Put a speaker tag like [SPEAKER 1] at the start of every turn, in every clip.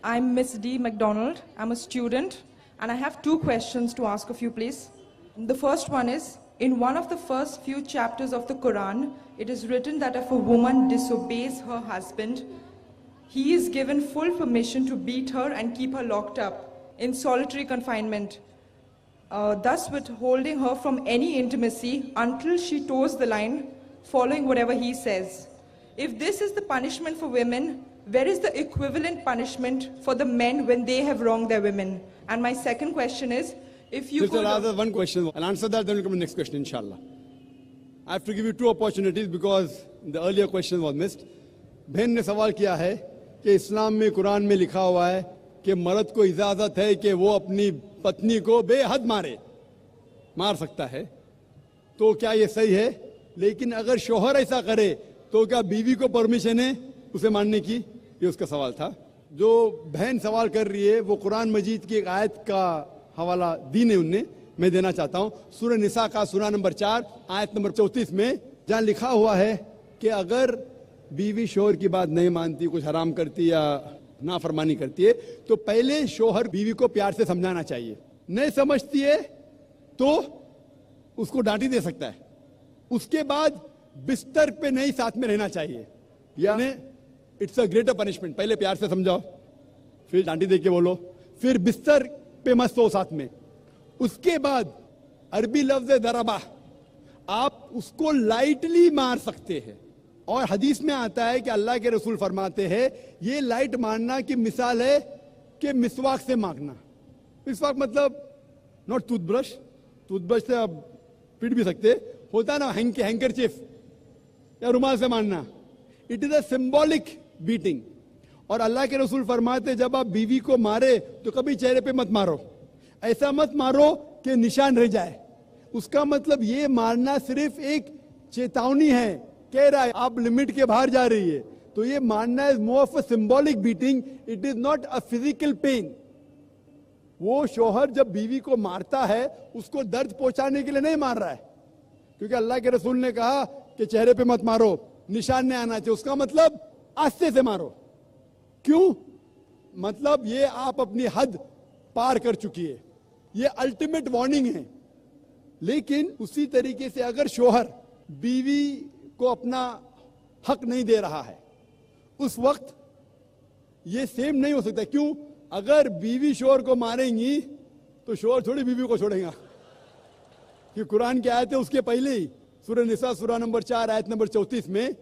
[SPEAKER 1] I'm Miss D. McDonald. I'm a student, and I have 2 questions to ask of you, please. The first one is, in one of the first few chapters of the Quran, it is written that if a woman disobeys her husband, he is given full permission to beat her and keep her locked up in solitary confinement, thus withholding her from any intimacy until she toes the line, following whatever he says. If this is the punishment for women, where is the equivalent punishment for the men when they have wronged their women? And my second question is, if you
[SPEAKER 2] could... I'll ask one question. I'll answer that, then we'll come to the next question, inshallah. I have to give you 2 opportunities because the earlier question was missed. बहन ने सवाल किया है कि इस्लाम में कुरान में लिखा हुआ है कि मर्द को इजाज़त है कि वो अपनी पत्नी को बेहद मार सकता है, तो क्या ये सही है? लेकिन अगर शोहर ऐसा करे तो क्या बीवी को परमिशन है उसे मारने की? ये उसका सवाल था. जो बहन सवाल कर रही है वो कुरान मजीद की एक आयत का हवाला दी ने उनने, मैं देना चाहता हूँ. सूरह निसा का सूरा नंबर 4 आयत नंबर 34 में जहाँ लिखा हुआ है कि अगर बीवी शोहर की बात नहीं मानती, कुछ हराम करती या नाफरमानी करती है, तो पहले शोहर बीवी को प्यार से समझाना चाहिए. नहीं समझती है तो उसको डांटी दे सकता है. उसके बाद बिस्तर पे नहीं साथ में रहना चाहिए, यानी इट्स अ ग्रेटर पनिशमेंट. पहले प्यार से समझाओ, फिर डांटी दे के बोलो, फिर बिस्तर पे मत सो साथ में. उसके बाद अरबी लफ्ज दरबा, आप उसको लाइटली मार सकते हैं. और हदीस में आता है कि अल्लाह के रसूल फरमाते हैं ये लाइट मारना की मिसाल है कि मिसवाक से मारना. मिसवाक मतलब नॉट टूथब्रश, टूथब्रश से आप पीट भी सकते, होता ना हैंकरचीफ या रुमाल से मारना. It is a symbolic beating. और अल्लाह के रसूल फरमाते जब आप बीवी को मारे तो कभी चेहरे पे मत मारो, ऐसा मत मारो कि निशान रह जाए. उसका मतलब ये मारना सिर्फ एक चेतावनी है, कह रहा है आप लिमिट के बाहर जा रही है. तो ये मारना is more of a symbolic beating, it is not a physical pain. वो शोहर जब बीवी को मारता है उसको दर्द पहुंचाने के लिए नहीं मार रहा है, क्योंकि अल्लाह के रसूल ने कहा कि चेहरे पे मत मारो, निशान नहीं आना चाहिए. उसका मतलब आस्ते से मारो. क्यों? मतलब ये आप अपनी हद पार कर चुकी है, ये अल्टीमेट वार्निंग है. लेकिन उसी तरीके से अगर शोहर बीवी को अपना हक नहीं दे रहा है, उस वक्त ये सेम नहीं हो सकता. क्यों? अगर बीवी शोहर को मारेंगी तो शोहर थोड़ी बीवी को छोड़ेगा, कि कुरान की आयत है उसके पहले ही सूरह निसा सूरा नंबर 4 आयत नंबर 34 में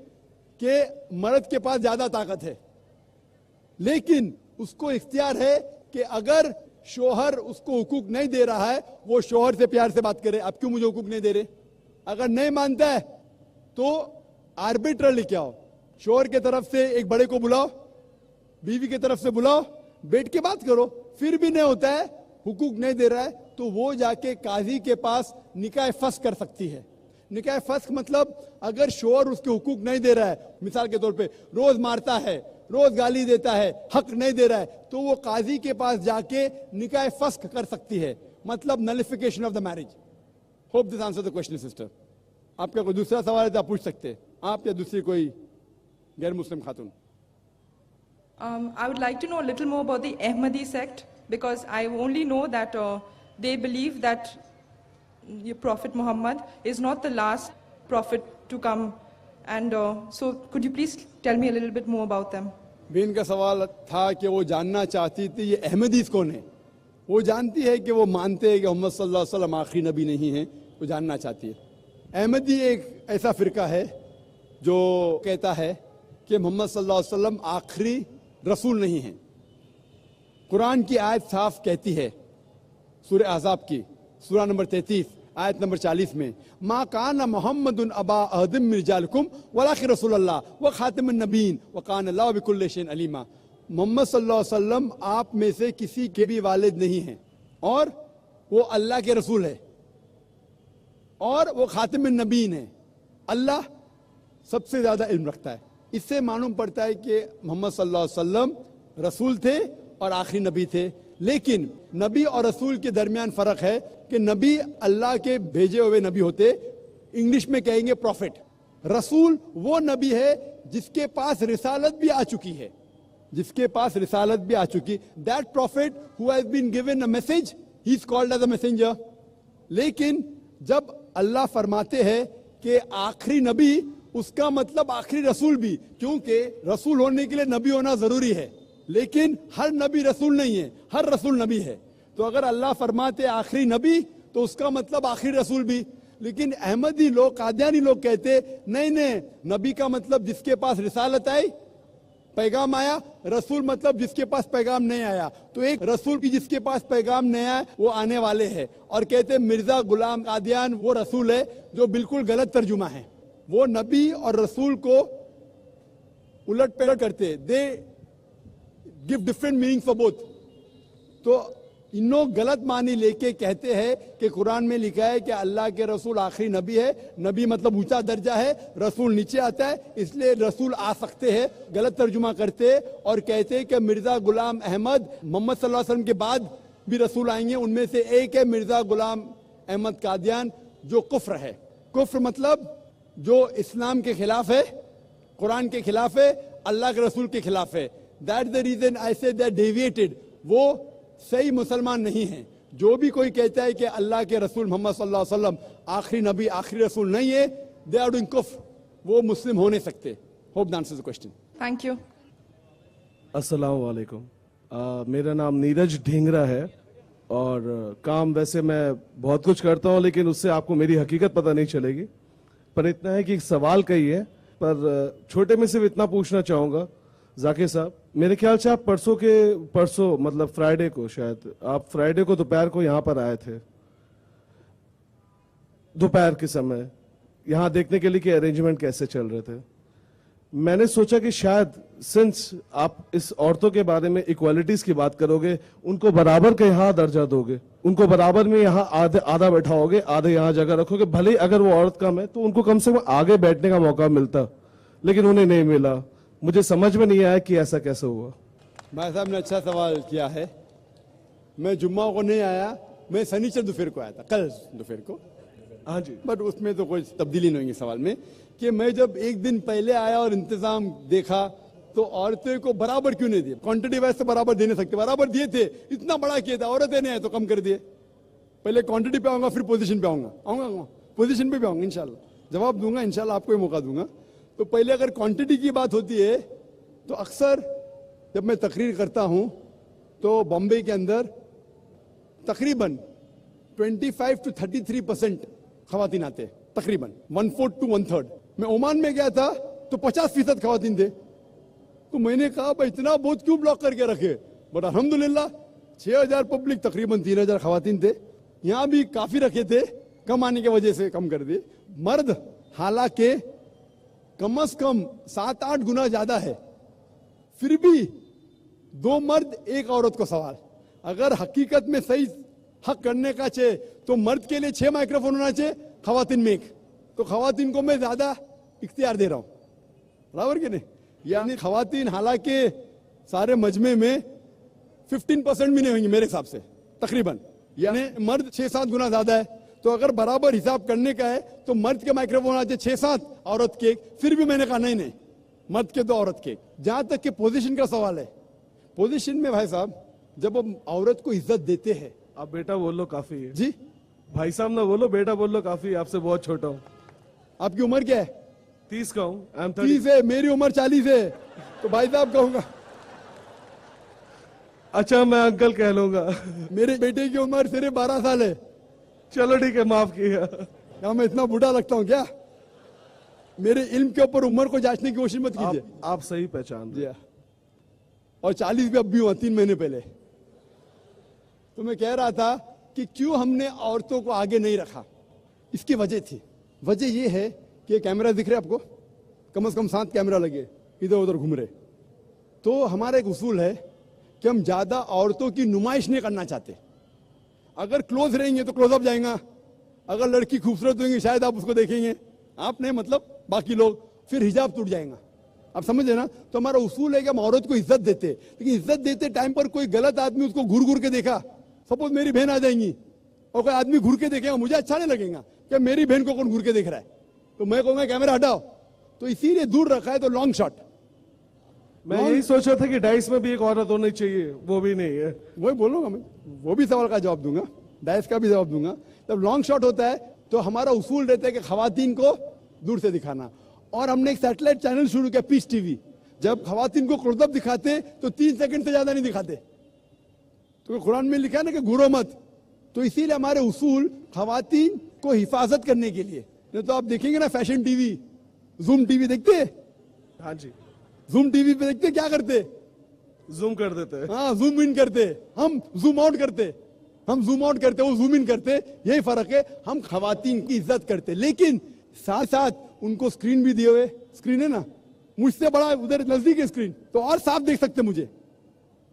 [SPEAKER 2] कि मर्द के पास ज्यादा ताकत है, लेकिन उसको इख्तियार है कि अगर शोहर उसको हुकूक नहीं दे रहा है वो शोहर से प्यार से बात करे. आप क्यों मुझे हुकूक नहीं दे रहे? अगर नहीं मानता है तो आर्बिट्रर लेके आओ, शोहर के तरफ से एक बड़े को बुलाओ, बीवी की तरफ से बुलाओ, बैठ के बात करो. फिर भी नहीं होता है, हुकूक नहीं दे रहा है, तो वो जाके काजी के पास निकाह फस्ख कर सकती है. निकाह फस्ख मतलब अगर शोहर उसके हुकूक नहीं दे रहा है, मिसाल के तौर पे रोज मारता है, रोज गाली देता है, हक नहीं दे रहा है, तो वो काजी के पास जाके निकाह फस्ख कर सकती है, मतलब नलिफिकेशन of the marriage. Hope this answer the question sister. आपका कोई दूसरा सवाल है तो आप पूछ सकते हैं, आप या दूसरी कोई गैर मुस्लिम खातून.
[SPEAKER 1] I would like to know a little more about the Ahmadi sect, because I only know that they believe that Prophet Muhammad is not the last prophet to come. And so could you please tell me a little bit more about them?
[SPEAKER 2] बीन का सवाल था कि वो जानना चाहती थी ये अहमदीस कौन है. वो जानती है कि वो मानते हैं कि मोहम्मद सल्लल्लाहु अलैहि वसल्लम आखिरी नबी नहीं है, वो जानना चाहती है. अहमदी एक ऐसा फिरका है जो कहता है कि मोहम्मद सल्लल्लाहु अलैहि वसल्लम आखिरी रसूल नहीं है. कुरान की आयत साफ कहती है, सूरह अहज़ाब की सूरा नंबर 33 आयत नंबर 40 में, मा काना मुहम्मदुन अबा अहदिम मिन रिजालिकुम वलाकिन रसूलुल्लाह व खातिमुन नबीन व काना अल्लाहु बिकुल्लि शैइन अलीमा. मोहम्मद सल्लल्लाहु अलैहि वसल्लम आप में से किसी के भी वालिद नहीं हैं और वो अल्लाह के रसूल है और वो खातिमुन नबीन है. अल्लाह सबसे ज्यादा इल्म रखता है. इससे मालूम पड़ता है कि मोहम्मद सल्लल्लाहु अलैहि वसल्लम रसूल थे और आखिरी नबी थे. लेकिन नबी और रसूल के दरमियान फर्क है कि नबी अल्लाह के भेजे हुए नबी होते, इंग्लिश में कहेंगे प्रॉफिट. रसूल वो नबी है जिसके पास रिसालत भी आ चुकी है, जिसके पास रिसालत भी आ चुकी, that prophet who has been given a message, he is called as a messenger. लेकिन जब अल्लाह फरमाते हैं कि आखिरी नबी, उसका मतलब आखिरी रसूल भी, क्योंकि रसूल होने के लिए नबी होना जरूरी है, लेकिन हर नबी रसूल नहीं है, हर रसूल नबी है. तो अगर अल्लाह फरमाते आखिरी नबी तो उसका मतलब आखिरी रसूल भी. लेकिन अहमदी लोग, कादियानी लोग कहते नहीं नहीं, नबी का मतलब जिसके पास रिसालत आई, पैगाम आया, रसूल मतलब जिसके पास पैगाम नहीं आया. तो एक रसूल की जिसके पास पैगाम नहीं आया वो आने वाले हैं. और कहते मिर्जा गुलाम कादियान वो रसूल है, जो बिल्कुल गलत तर्जुमा है. वो नबी और रसूल को उलट पलट करते, they give different meaning for both. तो इन लोग गलत मानी लेके कहते हैं कि कुरान में लिखा है कि अल्लाह के रसूल आखिरी नबी है. नबी मतलब ऊंचा दर्जा है, रसूल नीचे आता है, इसलिए रसूल आ सकते हैं. गलत तर्जुमा करते और कहते हैं कि मिर्जा गुलाम अहमद मोहम्मद सल्लल्लाहु अलैहि वसल्लम के बाद भी रसूल आएंगे. उनमें से एक है मिर्जा गुलाम अहमद कादियान, जो कुफ्र है. कुफ्र मतलब जो इस्लाम के खिलाफ है, कुरान के खिलाफ है, अल्लाह के रसूल के खिलाफ है. दैट द रीजन आई से दे डेविएटेड. वो सही मुसलमान नहीं है. जो भी कोई कहता है कि अल्लाह के रसूल मोहम्मद सल्लल्लाहु अलैहि वसल्लम आखिरी नबी, आखिरी रसूल नहीं है, दे आर डूइंग कुफ्र. वो मुस्लिम हो नहीं सकते. Hope that answers the question.
[SPEAKER 1] Thank you.
[SPEAKER 3] अस्सलाम वालेकुम. मेरा नाम नीरज ढींगरा है और काम वैसे मैं बहुत कुछ करता हूँ, लेकिन उससे आपको मेरी हकीकत पता नहीं चलेगी. पर इतना है कि एक सवाल कही है, पर छोटे में सिर्फ इतना पूछना चाहूँगा. जाकिर साहब, मेरे ख्याल से आप परसों मतलब फ्राइडे को, शायद आप फ्राइडे को दोपहर को यहाँ पर आए थे, दोपहर के समय, यहाँ देखने के लिए कि अरेंजमेंट कैसे चल रहे थे. मैंने सोचा कि शायद सिंस आप इस औरतों के बारे में इक्वालिटीज की बात करोगे, उनको बराबर का यहाँ दर्जा दोगे, उनको बराबर में यहाँ आधा बैठाओगे, आधे यहाँ जगह रखोगे, भले ही अगर वो औरत कम है तो उनको कम से कम आगे बैठने का मौका मिलता, लेकिन उन्हें नहीं मिला. मुझे समझ में नहीं आया कि ऐसा कैसे हुआ.
[SPEAKER 2] भाई साहब ने अच्छा सवाल किया है. मैं जुम्मा को नहीं आया, मैं शनिचर दोपहर को आया था, कल दोपहर को.
[SPEAKER 3] हाँ जी.
[SPEAKER 2] बट उसमें तो कोई तब्दीली नहीं होगी सवाल में, कि मैं जब एक दिन पहले आया और इंतजाम देखा तो औरतें को बराबर क्यों नहीं दिए. क्वांटिटी वाइज तो बराबर दे नहीं सकते, बराबर दिए थे, इतना बड़ा किया था, औरतें नहीं आए तो कम कर दिए. पहले क्वांटिटी पे आऊंगा, फिर पोजीशन पे आऊंगा पोजीशन पे भी आऊंगा. इंशाल्लाह जवाब दूंगा, इंशाल्लाह आपको मौका दूंगा. तो पहले अगर क्वांटिटी की बात होती है तो अक्सर जब मैं तकरीर करता हूं तो बॉम्बे के अंदर तकरीबन 25 to 33% खवातीन आते, तकरीबन 1/4 to 1/3. मैं ओमान में गया था तो 50% खवातीन थे. तो मैंने कहा भाई इतना बहुत क्यों ब्लॉक करके रखे. बट अल्हम्दुलिल्लाह 6000 पब्लिक, तकरीबन 3000 खवातीन थे. यहाँ भी काफी रखे थे, कम आने की वजह से कम कर दिए. मर्द हालांकि कम से कम 7-8 गुना ज्यादा है, फिर भी 2 मर्द 1 औरत को सवाल. अगर हकीकत में सही हक करने का चाहिए तो मर्द के लिए 6 माइक्रोफोन होना चाहिए, खवातीन में 1. तो खवातीन को मैं ज्यादा इख्तियार दे रहा हूं, बराबर के नहीं. यानी खवातीन हालांकि सारे मजमे में 15% भी नहीं होंगे मेरे हिसाब से तकरीबन, यानी मर्द 6-7 गुना ज्यादा है. तो अगर बराबर हिसाब करने का है तो मर्द के माइक्रोफोन आते 6-7, औरत के 1. फिर भी मैंने कहा नहीं, मर्द के 2, औरत के 1. जहां तक कि पोजीशन का सवाल है, पोजीशन में भाई साहब जब हम औरत को इज्जत देते हैं.
[SPEAKER 3] आप बेटा बोल लो काफी है
[SPEAKER 2] जी,
[SPEAKER 3] भाई साहब ना बोलो, बेटा बोल लो काफी, आपसे बहुत छोटा हूँ.
[SPEAKER 2] आपकी उम्र क्या है?
[SPEAKER 3] 30 का हूँ. आई एम
[SPEAKER 2] 30 है, मेरी उम्र 40 है, तो भाई साहब कहूंगा.
[SPEAKER 3] अच्छा, मैं अंकल कह लूंगा.
[SPEAKER 2] मेरे बेटे की उम्र सिर्फ 12 साल है.
[SPEAKER 3] चलो ठीक है, माफ किया.
[SPEAKER 2] क्या मैं इतना बूढ़ा लगता हूँ क्या? मेरे इल्म के ऊपर उम्र को जांचने की कोशिश मत कीजिए.
[SPEAKER 3] आप सही पहचान
[SPEAKER 2] जी. और 40 भी अब भी हुआ 3 महीने पहले. तो मैं कह रहा था कि क्यों हमने औरतों को आगे नहीं रखा. इसकी वजह थी, वजह ये है कि कैमरा दिख रहे आपको, कम से कम 7 कैमरा लगे, इधर उधर घूम रहे. तो हमारा एक उसूल है कि हम ज्यादा औरतों की नुमाइश नहीं करना चाहते. अगर क्लोज रहेंगे तो क्लोजअप जाएगा, अगर लड़की खूबसूरत होंगी शायद आप उसको देखेंगे, आप नहीं मतलब बाकी लोग, फिर हिजाब टूट जाएगा. आप समझे ना. तो हमारा उसूल है कि हम औरत को इज्जत देते, लेकिन इज्जत देते टाइम पर कोई गलत आदमी उसको घूर घूर के देखा, सपोज मेरी बहन आ जाएंगी और कोई आदमी घूर के देखेगा, मुझे अच्छा नहीं लगेगा कि मेरी बहन को कौन घूर के देख रहा है, तो मैं कहूंगा कैमरा हटाओ. तो इसीलिए दूर रखा है. तो लॉन्ग शॉट
[SPEAKER 3] मैं यही सोच रहा था कि डाइस में भी एक औरत होनी चाहिए, वो भी नहीं है.
[SPEAKER 2] वही बोलूंगा मैं, वो भी सवाल का जवाब दूंगा, डाइस का भी जवाब दूंगा. जब लॉन्ग शॉट होता है तो हमारा उसूल रहता है कि खवातीन को दूर से दिखाना. और हमने एक सैटेलाइट चैनल शुरू किया, पीस टीवी. जब खवातीन को क्लोजअप दिखाते तो 3 सेकंड से ज्यादा नहीं दिखाते. तो कुरान में लिखा है ना कि घूरो मत. तो इसीलिए हमारे उसूल खवातीन को हिफाजत करने के लिए. नहीं तो आप देखेंगे ना फैशन टीवी, जूम टीवी देखते हैं,
[SPEAKER 3] हाँ जी,
[SPEAKER 2] जूम टीवी पे देखते क्या करते,
[SPEAKER 3] जूम कर देते हैं.
[SPEAKER 2] हाँ जूम इन करते, हम जूम आउट करते. हम जूम आउट करते, वो जूम इन करते. यही फर्क है. हम खवातीन की इज्जत करते, लेकिन साथ साथ उनको स्क्रीन भी दिए हुए. स्क्रीन है ना, मुझसे बड़ा उधर नजदीक है स्क्रीन, तो और साफ देख सकते मुझे.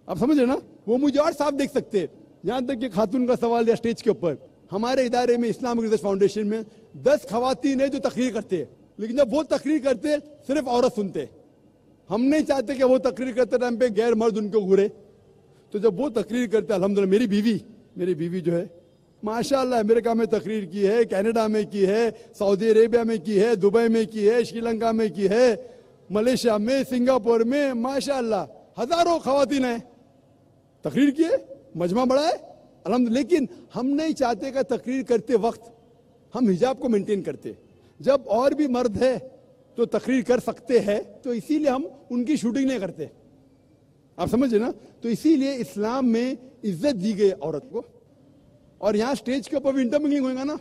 [SPEAKER 2] आप समझ रहे ना, वो मुझे और साफ देख सकते. यहां तक कि खातून का सवाल या स्टेज के ऊपर, हमारे इदारे में इस्लामिक रिसर्च फाउंडेशन में 10 खवातीन है जो तकरीर करते हैं, लेकिन जब वो तकरीर करते सिर्फ औरत सुनते. हम नहीं चाहते कि वो तकरीर करते टाइम पे गैर मर्द उनको घूरे. तो जब वो तकरीर करते, अल्हम्दुलिल्लाह मेरी बीवी जो है माशाअल्लाह अमेरिका में तकरीर की है, कनाडा में की है, सऊदी अरेबिया में की है, दुबई में की है, श्रीलंका में की है, मलेशिया में, सिंगापुर में, माशाअल्लाह हजारों खवातीन हैं तकरीर की है. मजमा बड़ा है अल्हम्दुलिल्लाह. लेकिन हम नहीं चाहते कि तकरीर करते वक्त हम हिजाब को मेंटेन करते. जब और भी मर्द है तो तकरीर कर सकते हैं, तो इसीलिए हम उनकी शूटिंग नहीं करते. आप समझे ना. तो इसीलिए इस्लाम में इज्जत दी गई औरत को. और यहाँ स्टेज के ऊपर भी इंटरमिंगलिंग होगा ना,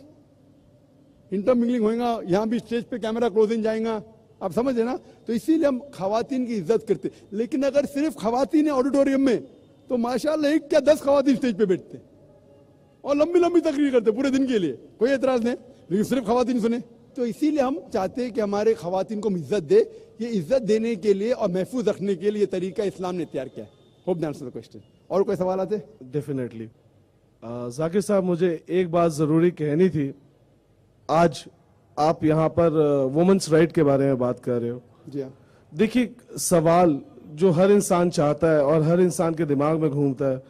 [SPEAKER 2] इंटरमिंगलिंग होगा. यहाँ भी स्टेज पे कैमरा क्लोजिंग जाएगा. आप समझे ना. तो इसीलिए हम खवातीन की इज्जत करते. लेकिन अगर सिर्फ खवातीन है ऑडिटोरियम में तो माशाअल्लाह 1 क्या 10 खवातीन स्टेज पे बैठते और लंबी लंबी तकरीर करते पूरे दिन के लिए, कोई एतराज नहीं, लेकिन सिर्फ खवातीन सुने. तो इसीलिए हम चाहते हैं कि हमारे खवातीन को हम इज्जत दे. ये इज्जत देने के लिए और महफूज रखने के लिए तरीका इस्लाम ने तैयार किया है. Hope that answers the question. और कोई सवाल आते?
[SPEAKER 3] डेफिनेटली. जाकिर साहब, मुझे एक बात जरूरी कहनी थी. आज आप यहाँ पर वुमेन्स राइट के बारे में बात कर रहे हो.
[SPEAKER 2] जी हाँ.
[SPEAKER 3] देखिए, सवाल जो हर इंसान चाहता है और हर इंसान के दिमाग में घूमता है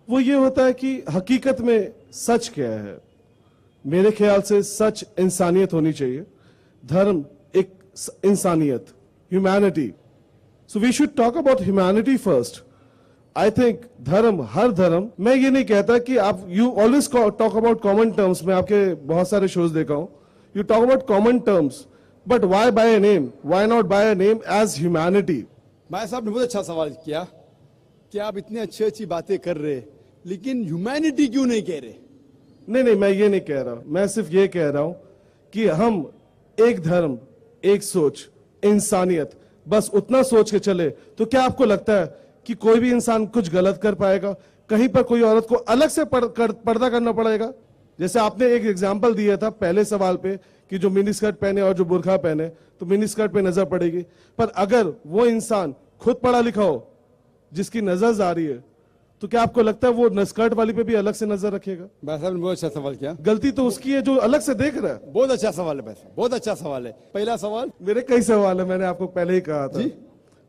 [SPEAKER 3] वो ये होता है कि हकीकत में सच क्या है. मेरे ख्याल से सच इंसानियत होनी चाहिए. धर्म एक इंसानियत, humanity. So we should talk about humanity first. I think धर्म, हर धर्म, मैं ये नहीं कहता कि आप you always talk about common terms. मैं आपके बहुत सारे शोज देखा हूं, you talk about common terms, but why by a name, why not by a name as humanity.
[SPEAKER 2] भाई साहब ने बहुत अच्छा सवाल किया कि आप इतनी अच्छी अच्छी बातें कर रहे लेकिन ह्यूमैनिटी क्यों नहीं कह रहे.
[SPEAKER 3] नहीं, मैं ये नहीं कह रहा. मैं सिर्फ ये कह रहा हूं कि हम एक धर्म, एक सोच, इंसानियत, बस उतना सोच के चले तो क्या आपको लगता है कि कोई भी इंसान कुछ गलत कर पाएगा? कहीं पर कोई औरत को अलग से पर्दा करना पड़ेगा? जैसे आपने एक एग्जाम्पल दिया था पहले सवाल पे कि जो मिनी स्कर्ट पहने और जो बुरखा पहने तो मिनी स्कर्ट पे नजर पड़ेगी. पर अगर वो इंसान खुद पढ़ा लिखा हो जिसकी नजर जा रही है तो क्या आपको लगता है वो स्कर्ट वाली पे भी अलग से नजर रखेगा?
[SPEAKER 2] भाई साहब ने बहुत अच्छा सवाल किया.
[SPEAKER 3] गलती तो उसकी है जो अलग से देख रहा है.
[SPEAKER 2] बहुत अच्छा सवाल है भाई साहब, बहुत अच्छा सवाल है. पहला सवाल,
[SPEAKER 3] मेरे कई सवाल है, मैंने आपको पहले ही कहा था.
[SPEAKER 2] जी?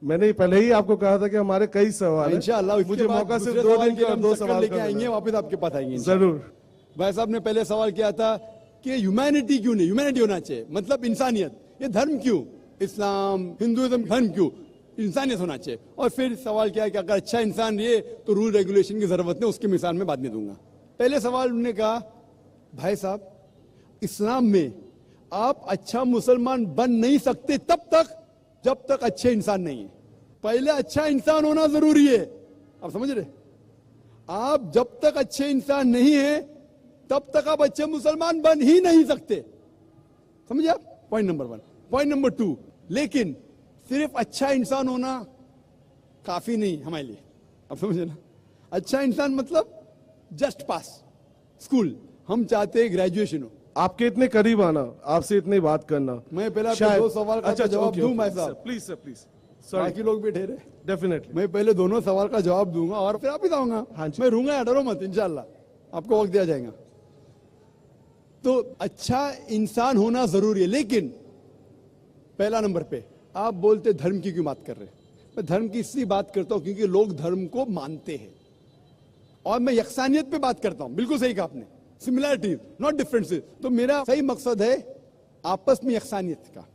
[SPEAKER 3] मैंने पहले ही आपको कहा था कि हमारे कई सवाल हैं.
[SPEAKER 2] इंशाअल्लाह
[SPEAKER 3] मुझे मौका सिर्फ 2 दिन के और 2 सवाल
[SPEAKER 2] लेके
[SPEAKER 3] का
[SPEAKER 2] आएंगे,
[SPEAKER 3] मिला.
[SPEAKER 2] वापस आपके पास आएंगे.
[SPEAKER 3] जरूर.
[SPEAKER 2] भाई साहब ने पहले सवाल किया था कि ह्यूमैनिटी क्यों नहीं, ह्यूमैनिटी होना चाहिए, मतलब इंसानियत. ये धर्म क्यों, इस्लाम, हिंदुइज्म धर्म क्यों, इंसानियत होना चाहिए. और फिर सवाल किया कि अगर अच्छा इंसान रहे तो रूल रेगुलेशन की जरूरत नहीं. उसकी मिसाल में बाद में दूंगा. पहले सवाल उन्होंने कहा, भाई साहब इस्लाम में आप अच्छा मुसलमान बन नहीं सकते तब तक जब तक अच्छे इंसान नहीं है. पहले अच्छा इंसान होना जरूरी है. आप समझ रहे, आप जब तक अच्छे इंसान नहीं है तब तक आप अच्छे मुसलमान बन ही नहीं सकते. समझे आप? Point number 1. पॉइंट नंबर 2, लेकिन सिर्फ अच्छा इंसान होना काफी नहीं हमारे लिए. आप समझे ना. अच्छा इंसान मतलब जस्ट पास स्कूल. हम चाहते हैं ग्रेजुएशन हो.
[SPEAKER 3] आपके इतने करीब आना, आपसे इतनी बात करना,
[SPEAKER 2] मैं पहले
[SPEAKER 3] शायद-
[SPEAKER 2] 2 सवाल का
[SPEAKER 3] अच्छा,
[SPEAKER 2] जवाब
[SPEAKER 3] ओके,
[SPEAKER 2] दूं
[SPEAKER 3] ओके,
[SPEAKER 2] भाई
[SPEAKER 3] सर,
[SPEAKER 2] साहब.
[SPEAKER 3] Please sir, please.
[SPEAKER 2] बाकी लोग भी ठहरे.
[SPEAKER 3] डेफिनेटली.
[SPEAKER 2] मैं पहले दोनों सवाल का जवाब दूंगा और फिर आप ही जाऊंगा.
[SPEAKER 3] हाँ जी.
[SPEAKER 2] मैं रूंगा या डरो मत, इंशाल्लाह आपको वक्त दिया जाएगा. तो अच्छा इंसान होना जरूरी है, लेकिन पहला नंबर पे आप बोलते धर्म की क्यों बात कर रहे हैं. मैं धर्म की इसलिए बात करता हूं क्योंकि लोग धर्म को मानते हैं और मैं यकसानियत पे बात करता हूं. बिल्कुल सही कहा आपने, सिमिलैरिटीज नॉट डिफरेंसेस. तो मेरा सही मकसद है आपस में यकसानियत का.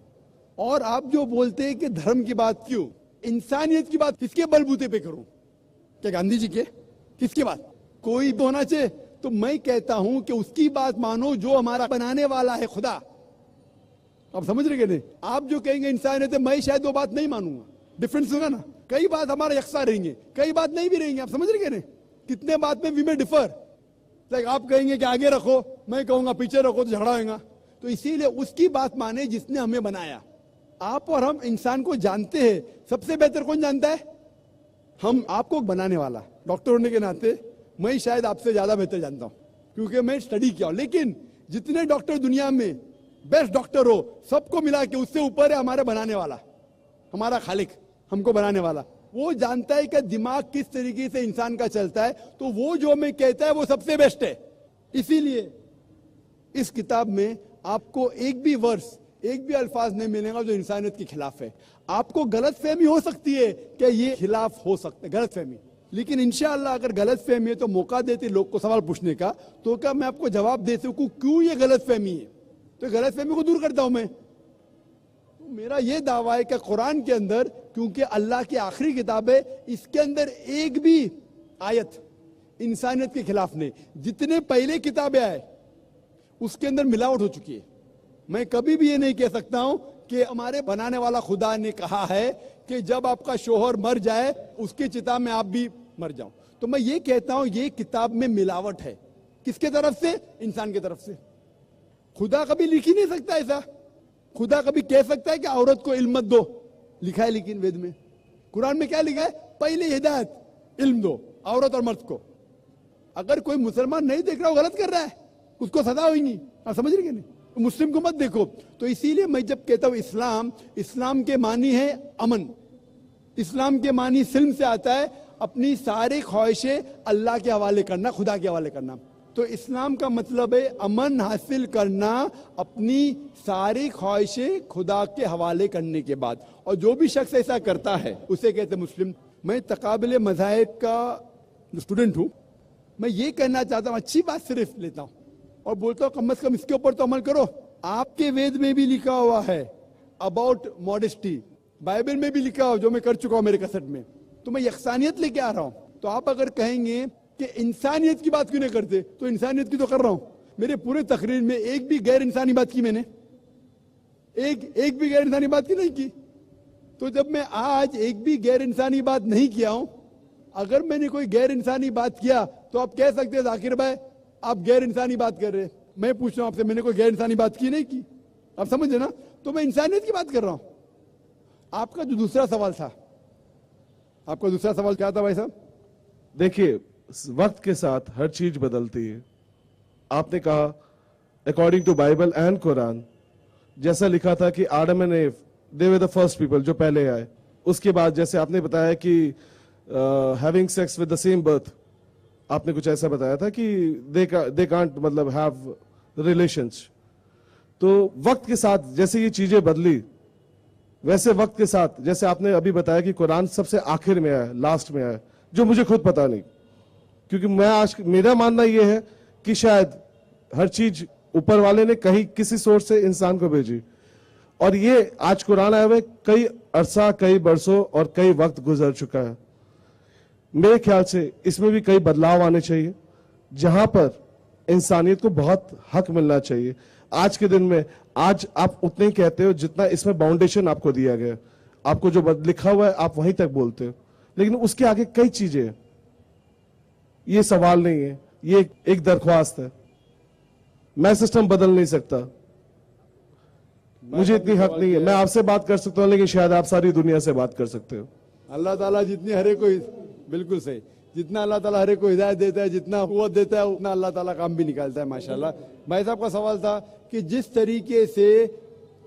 [SPEAKER 2] और आप जो बोलते हैं कि धर्म की बात क्यों, इंसानियत की बात किसके बलबूते पे करूं? क्या गांधी जी के? किसके बात? कोई तो होना चाहिए। तो मैं कहता हूं कि उसकी बात मानो जो हमारा बनाने वाला है, खुदा। आप समझ रहे कि नहीं? आप जो कहेंगे इंसानियत है, मैं शायद वो बात नहीं मानूंगा। डिफरेंस होगा ना? कई बात हमारा यकसा रहेंगे, कई बात नहीं भी रहेंगे। आप समझ रहे कि नहीं? कितने बात में वी में डिफर। लाइक आप कहेंगे कि आगे रखो, मैं कहूंगा पीछे रखो, तो झगड़ा होगा। तो इसीलिए उसकी बात माने जिसने हमें बनाया। आप और हम इंसान को जानते हैं, सबसे बेहतर कौन जानता है? हम। आपको बनाने वाला डॉक्टर होने के नाते मैं शायद आपसे ज्यादा बेहतर जानता हूं, क्योंकि मैं स्टडी किया हूं। लेकिन जितने डॉक्टर दुनिया में बेस्ट डॉक्टर हो, सबको मिला के उससे ऊपर है हमारे बनाने वाला, हमारा खालिक, हमको बनाने वाला। वो जानता है कि दिमाग किस तरीके से इंसान का चलता है, तो वो जो हमें कहता है वो सबसे बेस्ट है। इसीलिए इस किताब में आपको एक भी वर्स, एक भी अल्फाज नहीं मिलेगा जो इंसानियत के खिलाफ है। आपको गलत फहमी हो सकती है कि ये खिलाफ हो सकता है, गलत फहमी। लेकिन इंशाअल्लाह अगर गलत फहमी है तो मौका देते लोग को सवाल पूछने का, तो क्या मैं आपको जवाब दे सकूं क्यों ये गलत फहमी है? तो गलत फहमी को दूर करता हूं मैं। तो मेरा ये दावा है कि कुरान के अंदर, क्योंकि अल्लाह की आखिरी किताब है, इसके अंदर एक भी आयत इंसानियत के खिलाफ नहीं। जितने पहले किताबें आए उसके अंदर मिलावट हो चुकी है। मैं कभी भी ये नहीं कह सकता हूं कि हमारे बनाने वाला खुदा ने कहा है कि जब आपका शोहर मर जाए उसकी चिता में आप भी मर जाओ। तो मैं ये कहता हूं ये किताब में मिलावट है। किसके तरफ से? इंसान की तरफ से। खुदा कभी लिख ही नहीं सकता ऐसा। खुदा कभी कह सकता है कि औरत को इल्म मत दो, लिखा है लेकिन वेद में। कुरान में क्या लिखा है? पहले हिदायत, इल्म दो औरत और मर्द को। अगर कोई मुसलमान नहीं देख रहा, वो गलत कर रहा है, उसको सजा होगी। आप समझ रहे कि नहीं? मुस्लिम को मत देखो। तो इसीलिए मैं जब कहता हूं इस्लाम, इस्लाम के मानी है अमन। इस्लाम के मानी सिल्म से आता है अपनी सारी ख्वाहिशें अल्लाह के हवाले करना, खुदा के हवाले करना। तो इस्लाम का मतलब है अमन हासिल करना, अपनी सारी ख्वाहिशें खुदा के हवाले करने के बाद। और जो भी शख्स ऐसा करता है उसे कहते हैं मुस्लिम। मैं तकाबिल मज़ाहिब का स्टूडेंट हूं। मैं ये कहना चाहता हूं, अच्छी बात सिर्फ लेता हूं और बोलता हूं कम से कम इसके ऊपर तो अमल करो। आपके वेद में भी लिखा हुआ है अबाउट मॉडेस्टी, बाइबल में भी लिखा हुआ, जो मैं कर चुका हूं मेरे कसट में। तो मैं यकसानियत लेके आ रहा हूं। तो आप अगर कहेंगे कि इंसानियत की बात क्यों नहीं करते, तो इंसानियत की तो कर रहा हूं। मेरे पूरे तकरीर में एक भी गैर इंसानी बात की मैंने, एक भी गैर इंसानी बात की नहीं की। तो जब मैं आज एक भी गैर इंसानी बात नहीं किया हूं, अगर मैंने कोई गैर इंसानी बात किया तो आप कह सकते हैं जाकिर भाई आप गैर इंसानी बात कर रहे हैं। मैं पूछ रहा हूं आपसे, मैंने कोई गैर इंसानी बात की नहीं की? आप समझे ना? तो मैं इंसानियत की बात कर रहा हूं। आपका जो दूसरा सवाल था, आपका दूसरा सवाल क्या था भाई साहब?
[SPEAKER 3] देखिए, वक्त के साथ हर चीज बदलती है। आपने कहा according to Bible and Quran, जैसा लिखा था कि Adam and Eve they were the first people, जो पहले आए। उसके बाद जैसे आपने बताया कि having sex with the same birth, आपने कुछ ऐसा बताया था कि दे कांट मतलब हैव रिलेशंस। तो वक्त के साथ जैसे ये चीजें बदली, वैसे वक्त के साथ जैसे आपने अभी बताया कि कुरान सबसे आखिर में आया, लास्ट में आया, जो मुझे खुद पता नहीं, क्योंकि मैं आज मेरा मानना यह है कि शायद हर चीज ऊपर वाले ने कहीं किसी सोर्स से इंसान को भेजी, और ये आज कुरान आए हुए कई अरसा, कई बरसों और कई वक्त गुजर चुका है। मेरे ख्याल से इसमें भी कई बदलाव आने चाहिए, जहां पर इंसानियत को बहुत हक मिलना चाहिए। आज के दिन में आज आप उतने ही कहते हो जितना इसमें बाउंडेशन आपको दिया गया। आपको जो लिखा हुआ है आप वहीं तक बोलते हो, लेकिन उसके आगे कई चीजें हैं। ये सवाल नहीं है, ये एक दरख्वास्त है। मैं सिस्टम बदल नहीं सकता, मुझे इतनी हक नहीं है। मैं आपसे बात कर सकता हूं, लेकिन शायद आप सारी दुनिया से बात कर सकते हो।
[SPEAKER 2] अल्लाह ताला जितनी हरे को, बिल्कुल सही, जितना अल्लाह ताला हरे को हिदायत देता है, जितना कुव्वत देता है, उतना अल्लाह ताला काम भी निकालता है माशाल्लाह। भाई साहब का सवाल था कि जिस तरीके से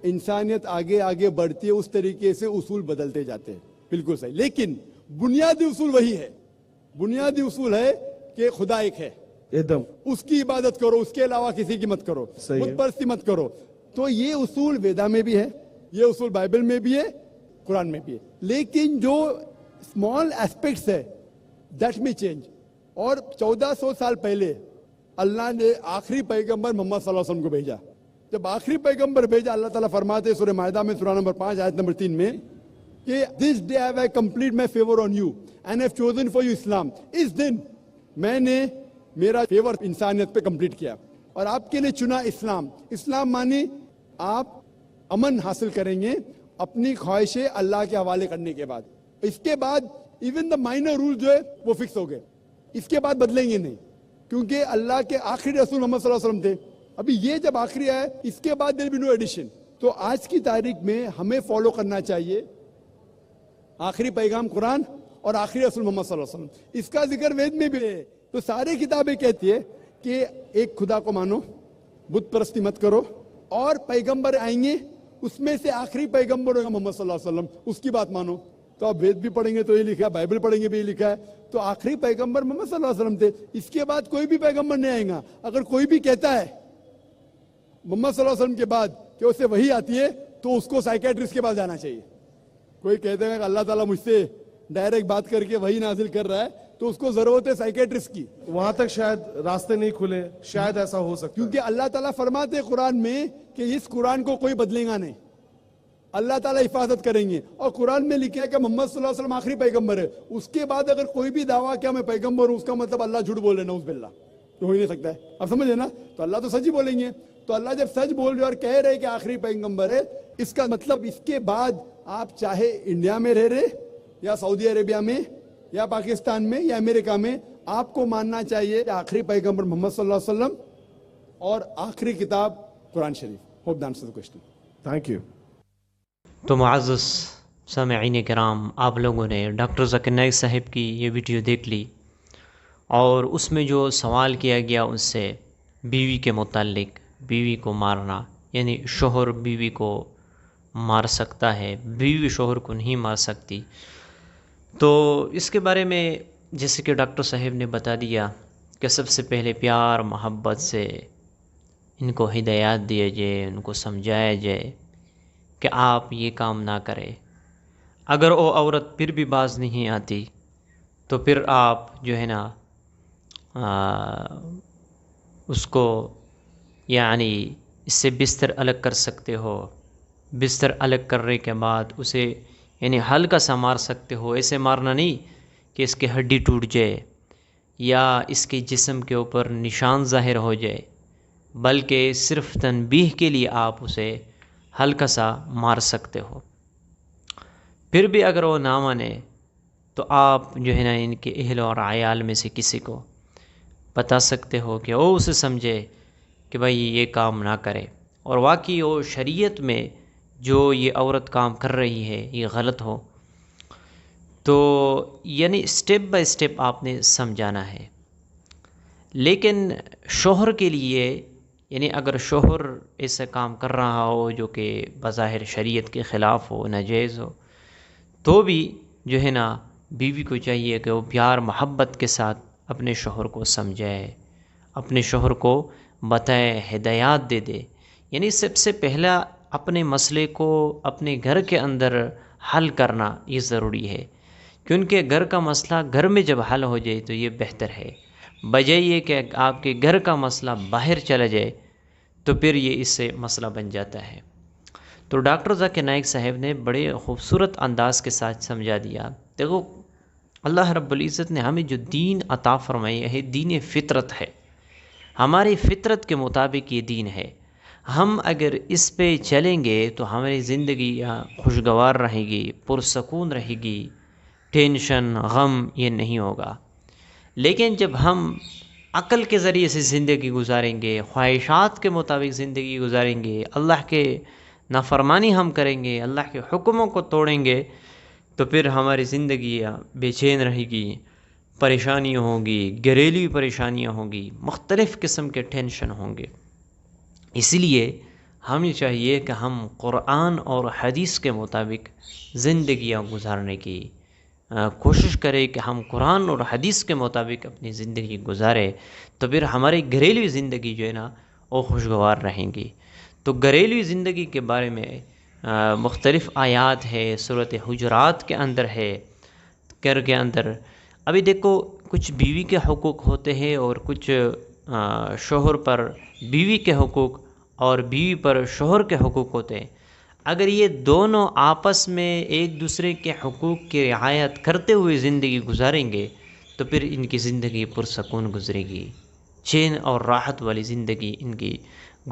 [SPEAKER 2] इंसानियत आगे आगे बढ़ती है उस तरीके से उसूल बदलते जाते हैं, बिल्कुल सही। लेकिन बुनियादी उसूल वही है। बुनियादी उसूल है कि खुदा एक है,
[SPEAKER 3] एकदम,
[SPEAKER 2] उसकी इबादत करो, उसके अलावा किसी की मत करो,
[SPEAKER 3] सही है।
[SPEAKER 2] बुतपरस्ती मत करो। तो ये उसूल वेदा में भी है, ये उसूल बाइबल में भी है, कुरान में भी है। लेकिन जो स्मॉल एस्पेक्ट्स है दैट में चेंज। और 1400 साल पहले अल्लाह ने आखिरी पैगंबर मोहम्मद सल्लल्लाहु अलैहि वसल्लम को भेजा। जब आखिरी पैगंबर भेजा, अल्लाह ताला फरमाते सूरह माइदा में सूरह नंबर 5 आयत नंबर 3 में کہ this day have I complete my favor on you and have chosen for you Islam. اس دن میں نے میرا فیور انسانیت پہ کمپلیٹ کیا اور آپ کے لیے چنا اسلام. اسلام مانی آپ امن حاصل کریں گے اپنی خواہشیں اللہ کے حوالے کرنے کے بعد. اس کے بعد ایون دا مائنر رول جو ہے وہ فکس ہو گئے, اس کے بعد بدلیں گے نہیں, کیونکہ اللہ کے آخری رسول محمد صلی اللہ علیہ وسلم تھے. ابھی یہ جب آخری آئے اس کے بعد there will be no addition. تو آج کی تاریخ میں ہمیں فالو کرنا چاہیے آخری پیغام قرآن اور آخری رسول محمد صلی اللہ علیہ وسلم. اس کا ذکر وید میں بھی ہے. تو ساری کتابیں کہتی ہے کہ ایک خدا کو مانو, بت پرستی مت کرو, اور پیغمبر آئیں گے اس میں سے آخری پیغمبر ہوگا محمد صلی اللہ علیہ وسلم, اس کی بات مانو. تو آپ وید بھی پڑھیں گے تو یہ لکھا ہے, بائبل پڑھیں گے بھی یہ لکھا ہے. تو آخری پیغمبر محمد صلی اللہ علیہ وسلم تھے, اس کے بعد کوئی بھی پیغمبر نہیں آئے گا. اگر کوئی بھی کہتا ہے محمد صلی اللہ علیہ وسلم کے بعد کہ اسے وہی آتی ہے تو اس کو سائیکیٹرسٹ کے پاس جانا چاہیے. کوئی کہتے ہیں کہ اللہ تعالیٰ مجھ سے ڈائریکٹ بات کر کے وہی نازل کر رہا ہے تو اس کو ضرورت ہے سائیکیٹرسٹ کی.
[SPEAKER 3] وہاں تک شاید راستے نہیں کھلے, شاید ایسا ہو سکتا ہے.
[SPEAKER 2] کیونکہ اللہ تعالیٰ فرماتے ہیں قرآن میں کہ اس قرآن کو کوئی بدلے گا نہیں, اللہ تعالیٰ حفاظت کریں گے. اور قرآن میں لکھا ہے کہ محمد صلی اللہ علیہ وسلم آخری پیغمبر ہے. اس کے بعد اگر کوئی بھی دعویٰ کیا میں پیغمبر ہوں, اس کا مطلب اللہ جھوٹ بول رہے ہیں, نعوذ باللہ, تو ہو ہی نہیں سکتا ہے. اب سمجھے نا, تو اللہ تو سچ ہی بولیں گے. تو اللہ جب سچ بول رہے اور کہہ رہے کہ آخری پیغمبر ہے, اس کا مطلب اس کے بعد آپ چاہے انڈیا میں رہ رہے یا سعودی عربیہ میں یا پاکستان میں یا امریکہ میں, آپ کو ماننا چاہیے کہ آخری پیغمبر محمد صلی اللہ علیہ وسلم اور آخری کتاب Quran Sharif. Hope answer the question.
[SPEAKER 3] Thank you.
[SPEAKER 4] تو معزز سامعین کرام, آپ لوگوں نے ڈاکٹر ذاکر نائک صاحب کی یہ ویڈیو دیکھ لی, اور اس میں جو سوال کیا گیا اس سے بیوی کے متعلق, بیوی کو مارنا, یعنی شوہر بیوی کو مار سکتا ہے, بیوی شوہر کو نہیں مار سکتی. تو اس کے بارے میں جیسے کہ ڈاکٹر صاحب نے بتا دیا کہ سب سے پہلے پیار محبت سے ان کو ہدایات دیا جائے, ان کو سمجھایا جائے کہ آپ یہ کام نہ کریں. اگر وہ عورت پھر بھی باز نہیں آتی تو پھر آپ جو ہے نا اس کو یعنی اس سے بستر الگ کر سکتے ہو. بستر الگ کرنے کے بعد اسے یعنی ہلکا سا مار سکتے ہو. ایسے مارنا نہیں کہ اس کی ہڈی ٹوٹ جائے یا اس کے جسم کے اوپر نشان ظاہر ہو جائے, بلکہ صرف تنبیہ کے لیے آپ اسے ہلکا سا مار سکتے ہو. پھر بھی اگر وہ نہ مانے تو آپ جو ہے نا ان کے اہل اور عیال میں سے کسی کو بتا سکتے ہو کہ وہ اسے سمجھے کہ بھائی یہ کام نہ کرے. اور واقعی وہ شریعت میں جو یہ عورت کام کر رہی ہے یہ غلط ہو تو یعنی سٹیپ بائی سٹیپ آپ نے سمجھانا ہے. لیکن شوہر کے لیے یعنی اگر شوہر ایسا کام کر رہا ہو جو کہ بظاہر شریعت کے خلاف ہو, ناجائز ہو, تو بھی جو ہے نا بیوی کو چاہیے کہ وہ پیار محبت کے ساتھ اپنے شوہر کو سمجھائے, اپنے شوہر کو بتائے, ہدایات دے دے. یعنی سب سے پہلا اپنے مسئلے کو اپنے گھر کے اندر حل کرنا یہ ضروری ہے, کیونکہ گھر کا مسئلہ گھر میں جب حل ہو جائے تو یہ بہتر ہے, بجائے یہ کہ آپ کے گھر کا مسئلہ باہر چلا جائے تو پھر یہ اس سے مسئلہ بن جاتا ہے. تو ڈاکٹر ذاکر نائک صاحب نے بڑے خوبصورت انداز کے ساتھ سمجھا دیا. دیکھو اللہ رب العزت نے ہمیں جو دین عطا فرمائی ہے دین فطرت ہے, ہماری فطرت کے مطابق یہ دین ہے. ہم اگر اس پہ چلیں گے تو ہماری زندگی خوشگوار رہے گی, پرسکون رہے گی, ٹینشن غم یہ نہیں ہوگا. لیکن جب ہم عقل کے ذریعے سے زندگی گزاریں گے, خواہشات کے مطابق زندگی گزاریں گے, اللہ کے نافرمانی ہم کریں گے, اللہ کے حکموں کو توڑیں گے, تو پھر ہماری زندگی بے چین رہے گی, پریشانیاں ہوں گی, گھریلو پریشانیاں ہوں گی, مختلف قسم کے ٹینشن ہوں گے. اس لیے ہمیں چاہیے کہ ہم قرآن اور حدیث کے مطابق زندگیاں گزارنے کی کوشش کریں کہ ہم قرآن اور حدیث کے مطابق اپنی زندگی گزارے, تو پھر ہماری گھریلو زندگی جو ہے نا وہ خوشگوار رہیں گی. تو گھریلو زندگی کے بارے میں مختلف آیات ہے, سورۃ حجرات کے اندر ہے, گھر کے اندر. ابھی دیکھو کچھ بیوی کے حقوق ہوتے ہیں اور کچھ شوہر پر بیوی کے حقوق اور بیوی پر شوہر کے حقوق ہوتے ہیں. اگر یہ دونوں آپس میں ایک دوسرے کے حقوق کی رعایت کرتے ہوئے زندگی گزاریں گے تو پھر ان کی زندگی پرسکون گزرے گی، چین اور راحت والی زندگی ان کی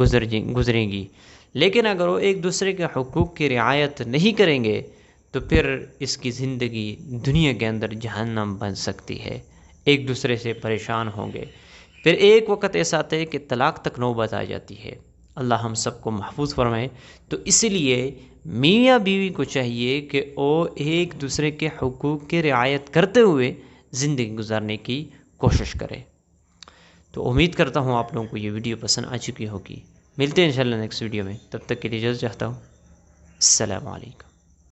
[SPEAKER 4] گزرے گی۔ لیکن اگر وہ ایک دوسرے کے حقوق کی رعایت نہیں کریں گے تو پھر اس کی زندگی دنیا کے اندر جہنم بن سکتی ہے، ایک دوسرے سے پریشان ہوں گے، پھر ایک وقت ایسا آتا ہے کہ طلاق تک نوبت آ جاتی ہے۔ اللہ ہم سب کو محفوظ فرمائے۔ تو اس لیے میاں بیوی کو چاہیے کہ وہ ایک دوسرے کے حقوق کی رعایت کرتے ہوئے زندگی گزارنے کی کوشش کرے۔ تو امید کرتا ہوں آپ لوگوں کو یہ ویڈیو پسند آ چکی ہوگی۔ ملتے ہیں انشاءاللہ نیکسٹ ویڈیو میں، تب تک کے لیے اجازت چاہتا ہوں۔ السلام علیکم۔